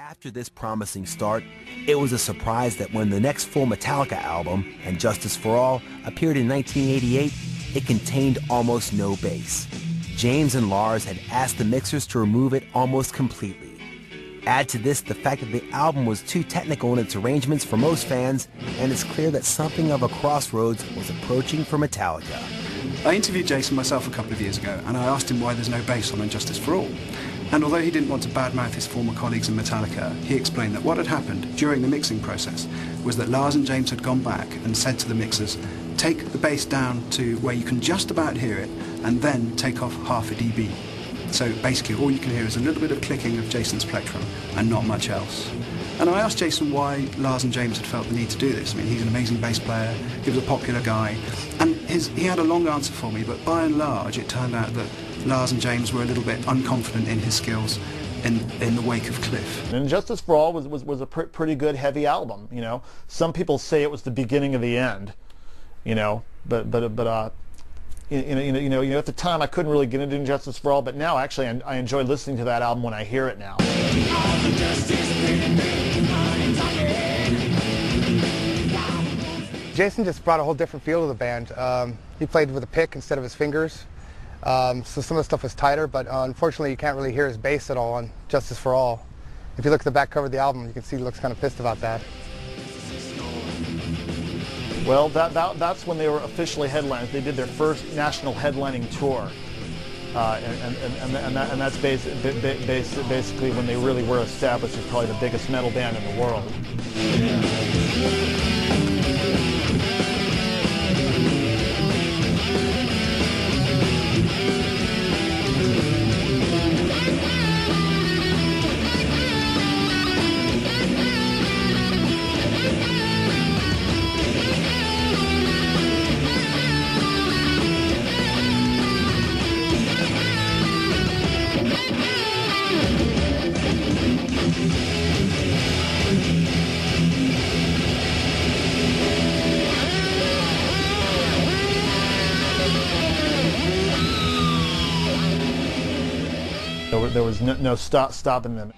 After this promising start, it was a surprise that when the next full Metallica album, And Justice for All, appeared in 1988, it contained almost no bass. James and Lars had asked the mixers to remove it almost completely. Add to this the fact that the album was too technical in its arrangements for most fans, and it's clear that something of a crossroads was approaching for Metallica. I interviewed Jason myself a couple of years ago, and I asked him why there's no bass on And Justice for All. And although he didn't want to badmouth his former colleagues in Metallica, he explained that what had happened during the mixing process was that Lars and James had gone back and said to the mixers, take the bass down to where you can just about hear it, and then take off half a dB. So basically all you can hear is a little bit of clicking of Jason's plectrum and not much else. And I asked Jason why Lars and James had felt the need to do this. I mean, he's an amazing bass player, he was a popular guy, and he had a long answer for me, but by and large it turned out that Lars and James were a little bit unconfident in his skills in the wake of Cliff. And Justice for All was a pretty good heavy album, you know. Some people say it was the beginning of the end, you know, but at the time I couldn't really get into Justice for All, but now actually I enjoy listening to that album when I hear it now. Jason just brought a whole different feel to the band. He played with a pick instead of his fingers, so some of the stuff was tighter, but unfortunately you can't really hear his bass at all on Justice for All. If you look at the back cover of the album, you can see he looks kind of pissed about that. Well, that's when they were officially headliners. They did their first national headlining tour, and that's basically when they really were established as probably the biggest metal band in the world. There was no stopping them.